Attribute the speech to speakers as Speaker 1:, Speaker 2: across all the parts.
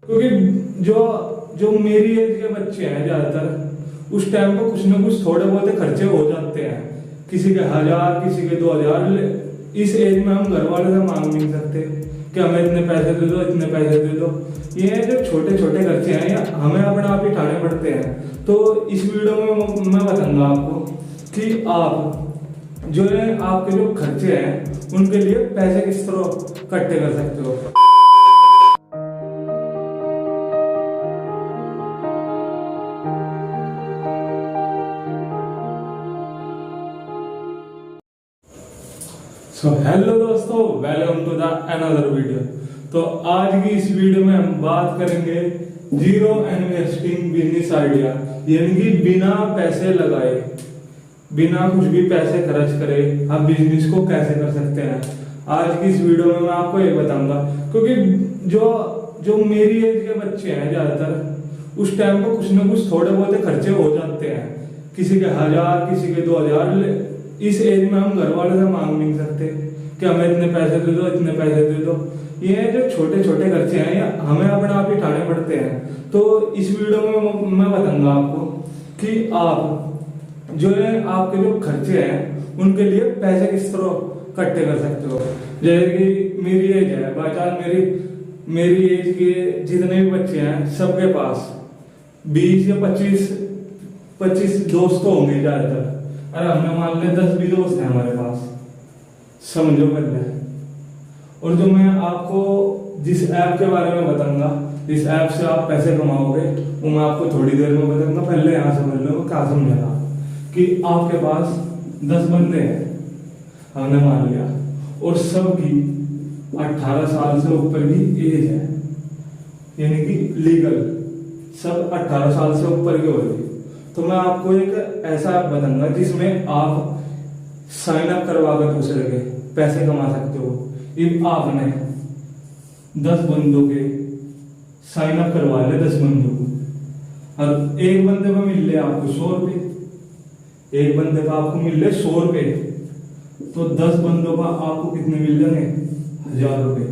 Speaker 1: क्योंकि जो जो मेरी एज के बच्चे हैं ज्यादातर उस टाइम पर कुछ ना कुछ थोड़े बहुत खर्चे हो जाते हैं, किसी के 1000 किसी के 2000। इस एज में हम घर वाले से मांग नहीं सकते कि हमें इतने पैसे दे दो इतने पैसे दे दो। ये जो छोटे छोटे खर्चे हैं ये हमें अपने आप ही उठाने पड़ते हैं। तो इस वीडियो में मैं बताऊंगा आपको कि आप जो है आपके जो खर्चे हैं उनके लिए पैसे किस तरह इकट्ठे कर सकते हो। सो हेलो दोस्तों, welcome to the another video. तो आज की इस वीडियो में हम बात करेंगे जीरो इन्वेस्टिंग बिजनेस आइडिया, यानी कि बिना पैसे लगाए, बिना कुछ भी पैसे खर्च करे आप बिजनेस को कैसे कर सकते हैं। आज की इस वीडियो में मैं आपको ये बताऊंगा, क्योंकि जो जो मेरी एज के बच्चे हैं ज्यादातर उस टाइम पर कुछ ना कुछ थोड़े बहुत खर्चे हो जाते हैं, किसी के 1000 किसी के 2000। इस एज में हम घर वाले से मांग नहीं सकते कि हमें इतने पैसे दे दो इतने पैसे दे दो। ये जो छोटे छोटे खर्चे हैं ये हमें अपने आप ही उठाने पड़ते हैं। तो इस वीडियो में मैं बताऊंगा आपको कि आप जो है आपके जो खर्चे हैं उनके लिए पैसे किस तरह इकट्ठे कर सकते हो। जैसे कि मेरी एज है, बाई चांस मेरी एज के जितने भी बच्चे हैं सबके पास 20 या 25 दोस्त तो होंगे ज्यादातर। अरे हमने मान लिया 10 भी दोस्त हैं हमारे पास, समझो पहले। और जो मैं आपको जिस ऐप के बारे में बताऊंगा, जिस ऐप से आप पैसे कमाओगे, वो मैं आपको थोड़ी देर में बताऊंगा। पहले यहाँ समझ लो क्या समझेगा कि आपके पास 10 बंदे हैं हमने मान लिया, और सबकी 18 साल से ऊपर की एज है, यानी कि लीगल सब 18 साल से ऊपर के होगी। तो मैं आपको एक ऐसा ऐप बताऊंगा जिसमें आप साइन अप करवा कर दूसरे के पैसे कमा सकते हो। if आपने 10 बंदों के साइन अप करवा ले, 10 बंदों को, और एक बंदे पर मिल ले आपको 100 रुपये, एक बंदे का आपको मिल ले 100 रुपये, तो 10 बंदों का आपको कितने मिल जाएंगे? 1000 रुपये।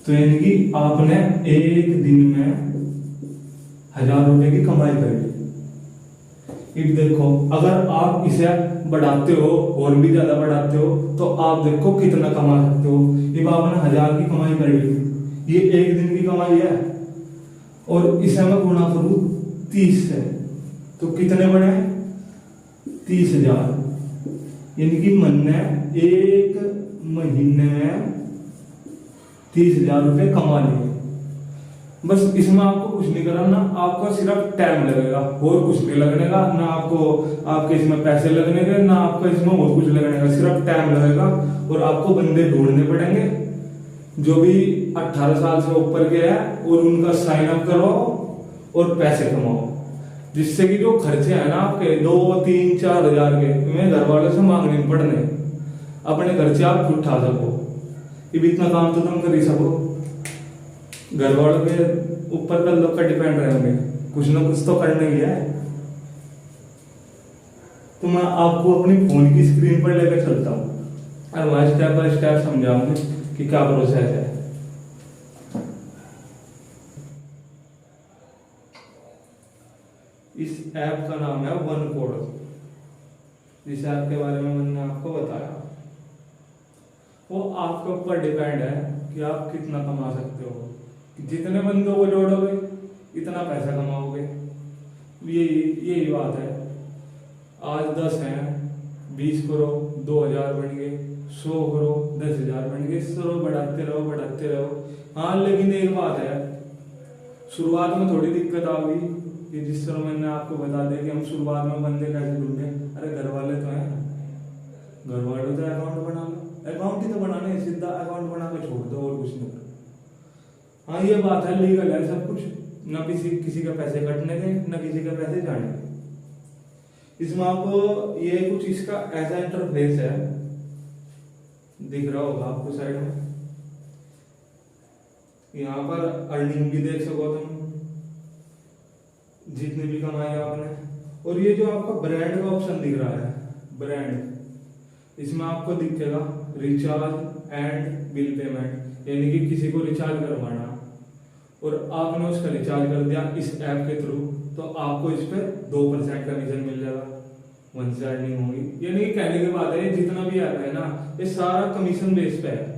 Speaker 1: तो यानी कि आपने एक दिन में 1000 रुपए की कमाई कर ली। इब देखो, अगर आप इसे बढ़ाते हो और भी ज्यादा बढ़ाते हो तो आप देखो कितना कमा सकते हो। इब आपने 1000 की कमाई कर ली, ये एक दिन की कमाई है, और इसे मैं गुणा करूं 30 से, तो कितने बने? 30,000। यानी कि मैंने एक महीने में 30,000 रुपए कमा लिए। बस इसमें आपको कुछ नहीं करना, आपको सिर्फ टाइम लगेगा और कुछ नहीं लगने का, ना आपको आपके इसमें पैसे लगने के, ना आपको इसमें और कुछ लगने का, सिर्फ टाइम लगेगा। और आपको बंदे ढूंढने पड़ेंगे जो भी 18 साल से ऊपर के हैं, और उनका साइन अप करवाओ और पैसे कमाओ, जिससे कि जो खर्चे हैं ना आपके 2, 3, 4 हजार के, उन्हें घर वालों से मांगने नहीं पड़ने, अपने खर्चे आप खुद उठा सको। ये इतना काम तो तुम कर ही सको। घर वालों के ऊपर कल लोग का डिपेंड रहेंगे, कुछ ना कुछ तो करना ही है। तो मैं आपको अपनी फोन की स्क्रीन पर लेकर चलता हूँ और वहां स्टेप बाय स्टेप समझाऊंगी कि क्या प्रोसेस है। इस ऐप का नाम है वन कोड, जिस ऐप के बारे में मैंने आपको बताया। वो आपके ऊपर डिपेंड है कि आप कितना कमा सकते हो। जितने बंदों को जोड़ोगे इतना पैसा कमाओगे, यही बात है। आज 10 हैं, 20 करो, 2000 बन गए, 100 करो, 10,000 बन गए, 100 बढ़ाते रहो। हाँ, लेकिन एक बात है, शुरुआत में थोड़ी दिक्कत आ गई कि जिस तरह मैंने आपको बता दिया कि हम शुरुआत में बंदे कैसे ढूंढे। अरे घर वाले तो हैं, घर वाले तो अकाउंट बना लो, अकाउंट ही तो बनाना है, सीधा अकाउंट बना के छोड़ दो और कुछ नहीं। हाँ, ये बात है, लीगल है सब कुछ, ना किसी का पैसे कटने के, ना किसी का पैसे जाने के। इसमें आपको ये कुछ इसका ऐसा इंटरफेस है, दिख रहा होगा आपको साइड में। यहाँ पर अर्निंग भी देख सको तुम, जितनी भी कमाई आपने। और ये जो आपका ब्रांड का ऑप्शन दिख रहा है, ब्रांड, इसमें आपको दिखेगा रिचार्ज एंड बिल पेमेंट, यानी कि किसी को रिचार्ज करवाना आपने उसका रिचार्ज कर दिया इस ऐप के थ्रू, तो आपको इस पर 2% कमीशन मिल जाएगा, वन से अर्निंग होगी। यानी कि कहने की बात है जितना भी ऐप है ना, ये सारा कमीशन बेस पे है।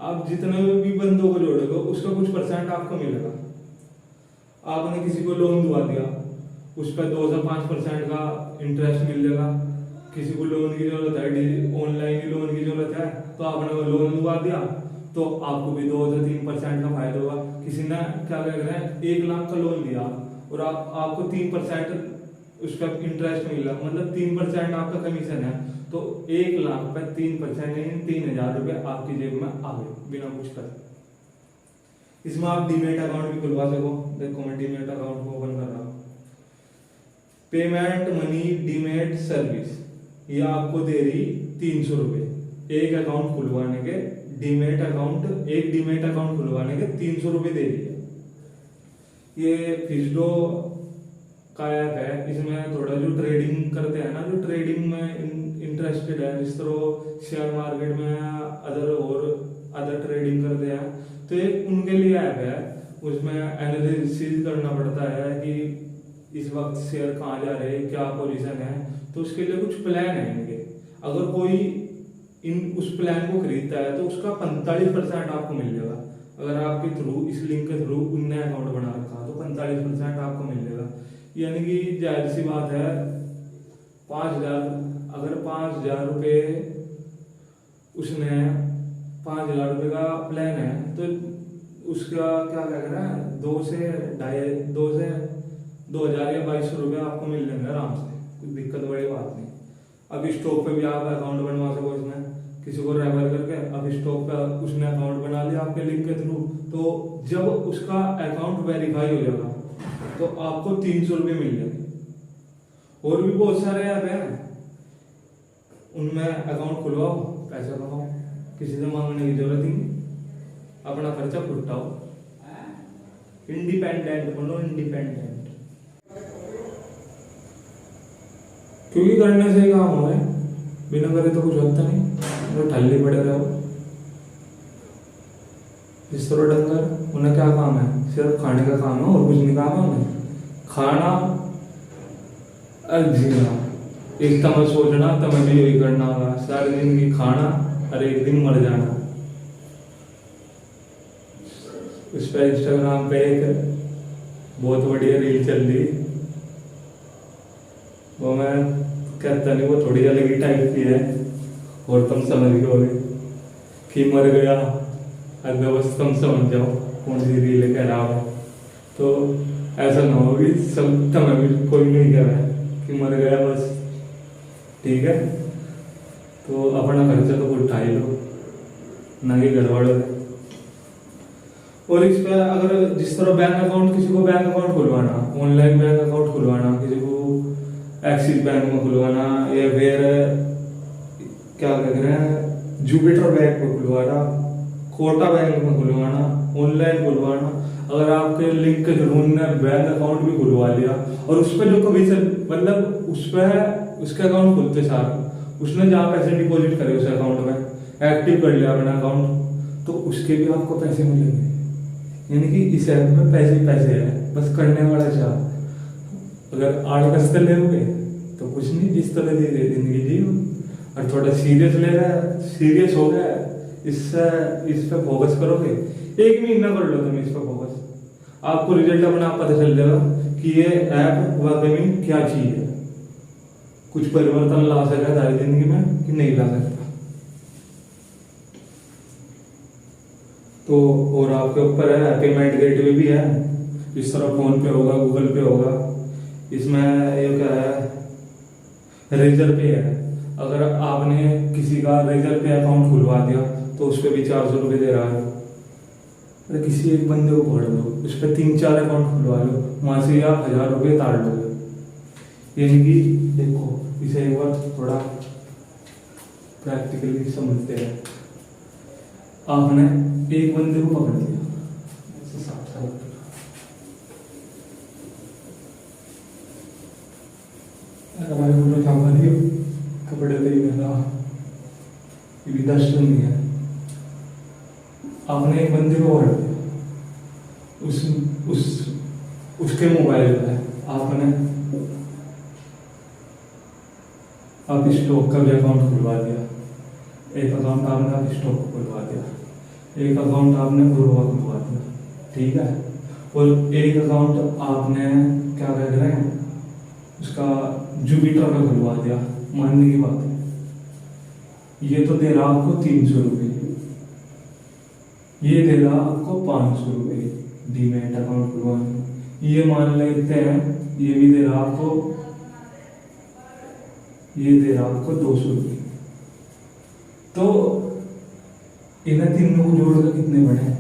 Speaker 1: आप जितने भी बंदों को जोड़ोगे उसका कुछ परसेंट आपको मिलेगा। आपने किसी को लोन दुआ दिया, उस पर 2 से 5% का इंटरेस्ट मिल जाएगा। किसी को लोन की जरूरत है, ऑनलाइन ही लोन की जरूरत है, तो आपने वो लोन दुआ दिया तो आपको भी 2 से 3% का फायदा होगा। किसी ने क्या कह रहे हैं 1 लाख का लोन दिया और आपको 3% उसका इंटरेस्ट मिला, मतलब 3% आपका कमीशन है, तो 1 लाख पर 3% यानी 3,000 रुपये आपकी जेब में आ गए बिना कुछ करे। इसमें आप डीमेट अकाउंट भी खुलवा सको। देखो मैं डीमेट अकाउंट को ओपन कर रहा हूँ। पेमेंट मनी डीमेट सर्विस ये आपको दे रही 300 रुपये एक अकाउंट खुलवाने के। डीमेट अकाउंट, एक डीमेट अकाउंट खुलवाने के 300 रुपये दे रही है। ये फिजडो का ऐप है, इसमें थोड़ा जो ट्रेडिंग करते हैं ना, जो ट्रेडिंग में इंटरेस्टेड है, जिस तरह शेयर मार्केट में अदर ट्रेडिंग करते हैं, तो ये उनके लिए ऐप है। उसमें एनालिसिस करना पड़ता है कि इस वक्त शेयर कहाँ जा रहे हैं, क्या पोजीशन है, तो उसके लिए कुछ प्लान है इनके। अगर कोई उस प्लान को खरीदता है तो उसका 45% आपको मिल जाएगा। अगर आपके थ्रू इस लिंक के थ्रू उनने अकाउंट बना रखा तो 45% आपको मिल जाएगा। यानी कि जाहिर सी बात है 5,000, अगर 5,000 रुपये उसने 5,000 रुपये का प्लान है तो उसका क्या कह रहा है 2 से 2,000 या 2,200 रुपये आपको मिल जाएंगे आराम से, कुछ दिक्कत बड़ी बात नहीं। अब स्टॉक पे भी आप अकाउंट बनवा सको इसमें, किसी को रेफर करके। अब स्टॉक पे उसने अकाउंट बना लिया आपके लिंक के थ्रू, तो जब उसका अकाउंट वेरीफाई हो जाएगा तो आपको 300 रुपये मिल जाएंगे। और भी बहुत सारे ऐप हैं, उनमें अकाउंट खुलवाओ, पैसा कमाओ, किसी से मांगने की जरूरत ही नहीं, अपना खर्चा खुद उठाओ, इंडिपेंडेंट बनो, इंडिपेंडेंट। क्योंकि करने से ही काम हो, बिना करे तो कुछ होता नहीं, तो ठल्ली पड़े रहो। जिस तरह डंगर, उन्हें क्या काम है, सिर्फ खाने का काम है और कुछ नहीं काम है उन्हें। खाना और जीना, एक तम सोचना तम भी यही करना होगा, सारे दिन की खाना और एक दिन मर जाना। उस पर इंस्टाग्राम पे एक बहुत बढ़िया रील चल रही, वो मैं कहता नहीं, वो थोड़ी अलग ही टाइप की है और तुम समझ गए कि मर गया, अगर बस तुम समझ जाओ कौन सी रील कह रहा है। तो ऐसा ना हो कि सब तुम्हें भी कोई नहीं कह रहा है कि मर गया बस, ठीक है। तो अपना खर्चा तो खुद उठा ही लो, ना कि घर वालों से। और इस पर अगर जिस तरह बैंक अकाउंट, किसी को बैंक अकाउंट खुलवाना, ऑनलाइन बैंक अकाउंट खुलवाना, किसी को एक्सिस बैंक में खुलवाना या फिर क्या कहते हैं जुपिटर बैंक में खुलवाना, कोटा बैंक में खुलवाना, ऑनलाइन खुलवाना, अगर आपके लिंक के थ्रू ने बैंक अकाउंट भी खुलवा लिया और उस पर जो कमीशन, मतलब उस पर उसका अकाउंट खुलते साथ उसने जहाँ पैसे डिपॉजिट करे उस अकाउंट में एक्टिव कर लिया अपना अकाउंट, तो उसके भी आपको पैसे मिलेंगे। यानी कि इस ऐप में पैसे ही पैसे है, बस करने वाला चाह। अगर 8 कस्ते ले तो कुछ नहीं, जिस तरह की जिंदगी जियो। और थोड़ा सीरियस ले रहा है, सीरियस हो गया इस पे फोकस करोगे, 1 महीना कर लो तुम इस पे फोकस, आपको रिजल्ट अपना पता चल जाएगा कि ये ऐप वाकई में क्या चीज है, कुछ परिवर्तन ला सका तुम्हारी जिंदगी में कि नहीं ला सकता। तो और आपके ऊपर है, पेमेंट गेटवे भी है, इस तरह फोन पे होगा, गूगल पे होगा। इसमें ये क्या है, रेजर पे है। अगर आपने किसी का रेजर पे अकाउंट खुलवा दिया तो उस पर भी 400 रुपये दे रहा है। अरे किसी एक बंदे को पकड़ लो, उस पर 3-4 अकाउंट खुलवा लो, वहां से आप 1,000 रुपये ताड़ लोगे। यानी कि देखो, इसे एक बार थोड़ा प्रैक्टिकली समझते हैं। आपने एक बंदे को पकड़ लिया, कपड़े दर्शन नहीं है, आपने एक बंदे को पकड़ लिया, उसके मोबाइल पे आप स्टॉक का भी अकाउंट खुलवा दिया, एक अकाउंट आपने आप स्टॉक को खुलवा दिया, एक अकाउंट आपने गुरुवा खुलवा दिया, ठीक है, और एक अकाउंट आपने क्या कह रहे हैं उसका जुपिटर का खुलवा दिया, मानने की बात है। ये तो दे रहा आपको 300 रुपये, ये दे रहा आपको 500 रुपये डीमैट अकाउंट खुलवाने, ये मान लेते हैं ये भी दे रहा आपको, ये दे रहा आपको 200 रुपये। तो इन्हें तीनों को जोड़कर कितने बने हैं?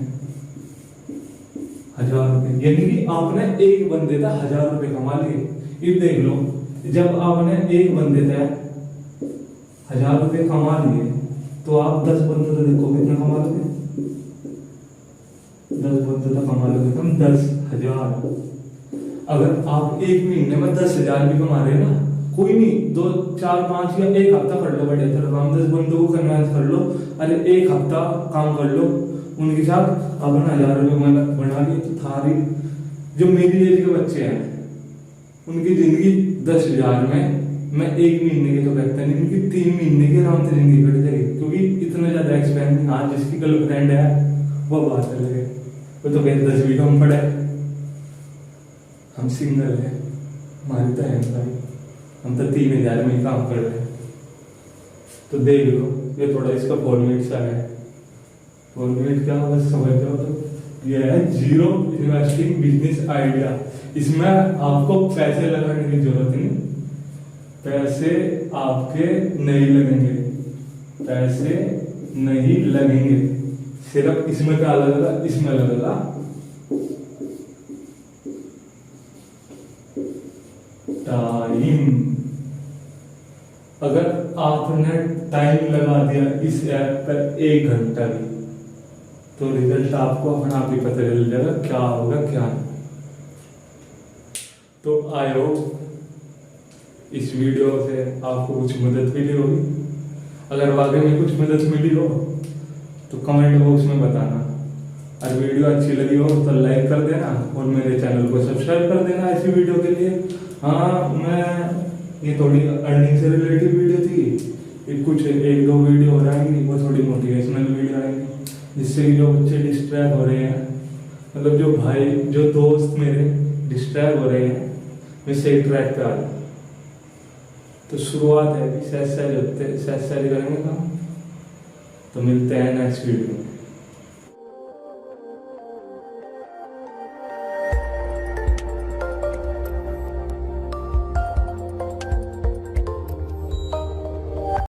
Speaker 1: 1000 रुपये। यानी कि आपने एक बंदे का 1000 रुपये कमा लिए। ये देख लो, जब आपने एक बंदे का 1000 रुपये कमा लिए तो आप 10 बंदे तो देखो कितना कमा लोगे, 10 बंदे तो कमा लोगे तुम 10,000। अगर आप एक महीने में 10,000 भी कमा रहे हैं ना, कोई नहीं, 2 4 5 या एक हफ्ता कर लो, बड़े तरह काम 10 बंदों को कन्वेंस कर लो, अरे एक हफ्ता काम कर लो उनके साथ, अपना 1000 रुपये बना लिए। तो थारी जो मेरी एज के बच्चे हैं उनकी जिंदगी 10,000 में, मैं एक महीने की तो कहता नहीं, उनकी 3 महीने की आराम से जिंदगी कट जाएगी, क्योंकि इतना ज्यादा एक्सपेंस नहीं। हाँ, जिसकी गर्लफ्रेंड है वो बात अलग है, वो तो कहते 10वीं कम पड़ा है, हम सिंगल है, हमारी तो है भाई, हम तो 3,000 में ही काम कर रहे हैं। तो देख लो, ये थोड़ा इसका फॉर्मेट सा है, फॉर्मेट क्या बस समझ जाओ। तो ये है जीरो इन्वेस्टिंग बिजनेस आइडिया। इसमें आपको पैसे लगाने की जरूरत नहीं, पैसे आपके नहीं लगेंगे, पैसे नहीं लगेंगे, सिर्फ इसमें क्या लगेगा, इसमें लगेगा टाइम। अगर आपने टाइम लगा दिया इस ऐप पर 1 घंटा भी, तो रिजल्ट आपको अपना आप ही पता चल जाएगा क्या होगा क्या नहीं। तो आई होप इस वीडियो से आपको कुछ मदद मिली होगी। अगर वाकई में कुछ मदद मिली हो तो कमेंट बॉक्स में बताना। अगर वीडियो अच्छी लगी हो तो लाइक कर देना और मेरे चैनल को सब्सक्राइब कर देना ऐसी वीडियो के लिए। हाँ, मैं ये थोड़ी अर्निंग से रिलेटेड वीडियो थी, कुछ 1-2 वीडियो हो आएंगी, वो थोड़ी मोटिवेशनल वीडियो आएंगी, जिससे कि जो बच्चे डिस्ट्रैक्ट हो रहे हैं, मतलब जो भाई जो दोस्त मेरे डिस्ट्रैक्ट हो रहे हैं, मैं सही ट्रैक पे आ जाऊँ। तो शुरुआत है, सहज सहज करेंगे काम। तो मिलते हैं नेक्स्ट वीडियो में।